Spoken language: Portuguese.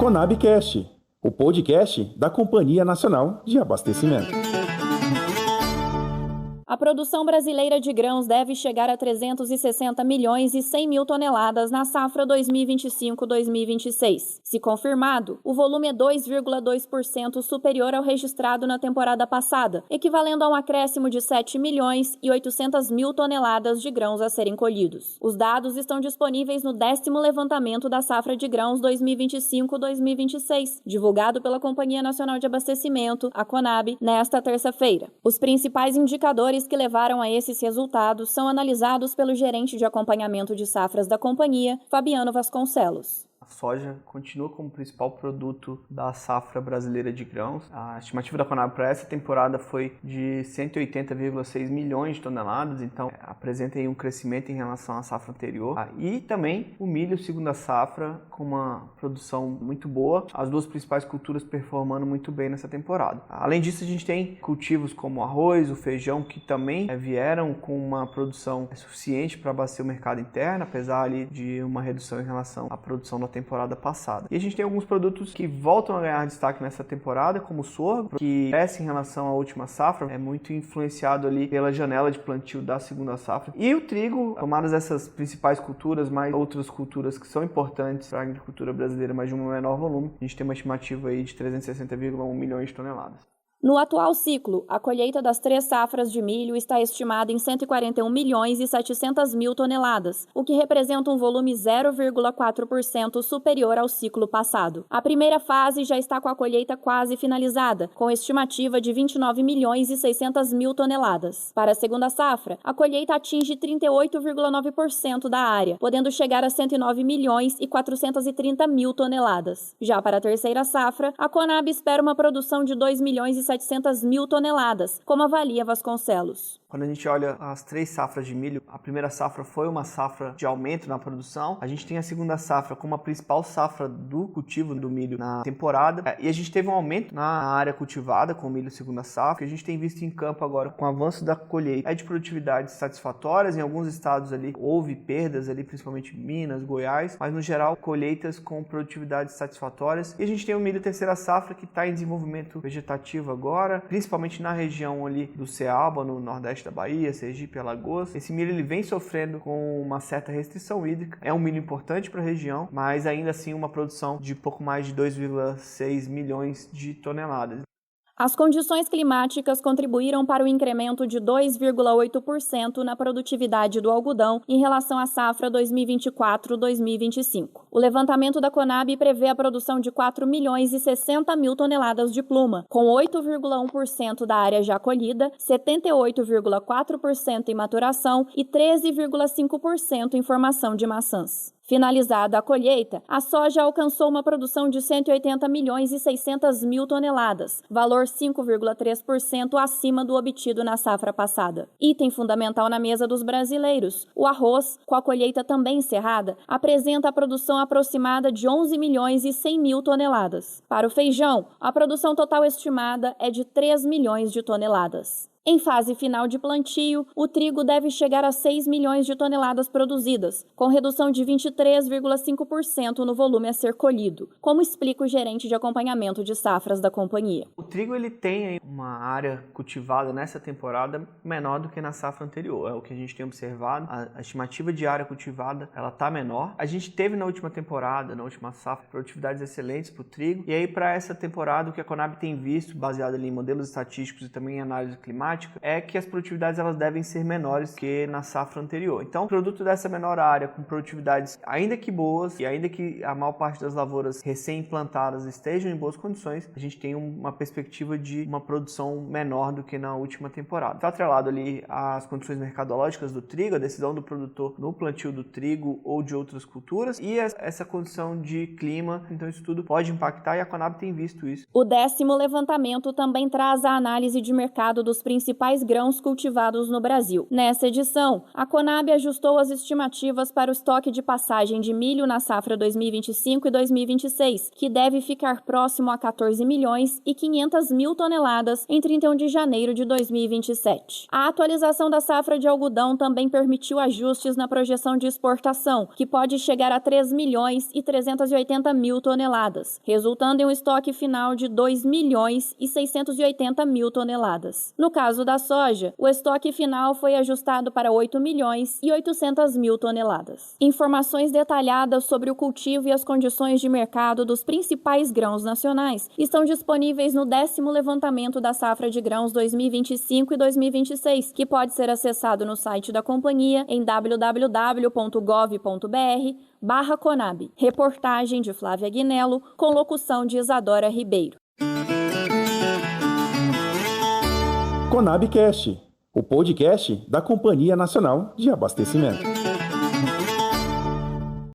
Conabcast, o podcast da Companhia Nacional de Abastecimento. A produção brasileira de grãos deve chegar a 360 milhões e 100 mil toneladas na safra 2025-2026. Se confirmado, o volume é 2,2% superior ao registrado na temporada passada, equivalendo a um acréscimo de 7 milhões e 800 mil toneladas de grãos a serem colhidos. Os dados estão disponíveis no 10º levantamento da safra de grãos 2025-2026, divulgado pela Companhia Nacional de Abastecimento, a Conab, nesta terça-feira. Os principais indicadores que levaram a esses resultados são analisados pelo gerente de acompanhamento de safras da companhia, Fabiano Vasconcelos. A soja continua como principal produto da safra brasileira de grãos. A estimativa da Conab para essa temporada foi de 180,6 milhões de toneladas, então apresenta aí um crescimento em relação à safra anterior. E também o milho, segunda safra, com uma produção muito boa, as duas principais culturas performando muito bem nessa temporada. Além disso, a gente tem cultivos como o arroz, o feijão, que também vieram com uma produção suficiente para abastecer o mercado interno, apesar ali de uma redução em relação à produção da temporada passada. E a gente tem alguns produtos que voltam a ganhar destaque nessa temporada, como o sorgo, que cresce em relação à última safra, é muito influenciado ali pela janela de plantio da segunda safra. E o trigo, tomadas essas principais culturas, mais outras culturas que são importantes para a agricultura brasileira, mas de um menor volume, a gente tem uma estimativa aí de 360,1 milhões de toneladas. No atual ciclo, a colheita das 3 safras de milho está estimada em 141 milhões e 700 mil toneladas, o que representa um volume 0,4% superior ao ciclo passado. A primeira fase já está com a colheita quase finalizada, com estimativa de 29 milhões e 600 mil toneladas. Para a segunda safra, a colheita atinge 38,9% da área, podendo chegar a 109 milhões e 430 mil toneladas. Já para a terceira safra, a Conab espera uma produção de 2 milhões e 700 mil toneladas, como avalia Vasconcelos. Quando a gente olha as 3 safras de milho, a primeira safra foi uma safra de aumento na produção. A gente tem a segunda safra como a principal safra do cultivo do milho na temporada. E a gente teve um aumento na área cultivada com o milho segunda safra, que a gente tem visto em campo agora com o avanço da colheita de produtividades satisfatórias. Em alguns estados ali houve perdas, ali, principalmente Minas, Goiás, mas no geral colheitas com produtividades satisfatórias. E a gente tem o milho terceira safra que está em desenvolvimento vegetativo agora, principalmente na região ali do Ceaba, no nordeste da Bahia, Sergipe, Alagoas. Esse milho ele vem sofrendo com uma certa restrição hídrica. É um milho importante para a região, mas ainda assim uma produção de pouco mais de 2,6 milhões de toneladas. As condições climáticas contribuíram para o incremento de 2,8% na produtividade do algodão em relação à safra 2024-2025. O levantamento da Conab prevê a produção de 4 milhões e 60 mil toneladas de pluma, com 8,1% da área já colhida, 78,4% em maturação e 13,5% em formação de maçãs. Finalizada a colheita, a soja alcançou uma produção de 180 milhões e 600 mil toneladas, valor 5,3% acima do obtido na safra passada. Item fundamental na mesa dos brasileiros, o arroz, com a colheita também encerrada, apresenta a produção aproximada de 11 milhões e 100 mil toneladas. Para o feijão, a produção total estimada é de 3 milhões de toneladas. Em fase final de plantio, o trigo deve chegar a 6 milhões de toneladas produzidas, com redução de 23,5% no volume a ser colhido, como explica o gerente de acompanhamento de safras da companhia. O trigo ele tem uma área cultivada nessa temporada menor do que na safra anterior, é o que a gente tem observado. A estimativa de área cultivada ela está menor. A gente teve na última temporada, na última safra, produtividades excelentes para o trigo, e aí para essa temporada o que a Conab tem visto, baseado ali em modelos estatísticos e também em análise climática, é que as produtividades elas devem ser menores que na safra anterior. Então, produto dessa menor área, com produtividades ainda que boas e ainda que a maior parte das lavouras recém-implantadas estejam em boas condições, a gente tem uma perspectiva de uma produção menor do que na última temporada. Está atrelado ali às condições mercadológicas do trigo, a decisão do produtor no plantio do trigo ou de outras culturas e essa condição de clima, então isso tudo pode impactar e a Conab tem visto isso. O 10º levantamento também traz a análise de mercado dos principais principais grãos cultivados no Brasil. Nessa edição, a Conab ajustou as estimativas para o estoque de passagem de milho na safra 2025 e 2026, que deve ficar próximo a 14 milhões e 500 mil toneladas em 31 de janeiro de 2027. A atualização da safra de algodão também permitiu ajustes na projeção de exportação, que pode chegar a 3 milhões e 380 mil toneladas, resultando em um estoque final de 2 milhões e 680 mil toneladas. No caso da soja, o estoque final foi ajustado para 8 milhões e 800 mil toneladas. Informações detalhadas sobre o cultivo e as condições de mercado dos principais grãos nacionais estão disponíveis no 10º levantamento da safra de grãos 2025 e 2026, que pode ser acessado no site da companhia em www.gov.br/Conab. Reportagem de Flávia Guinello, com locução de Isadora Ribeiro. Conabcast, o podcast da Companhia Nacional de Abastecimento.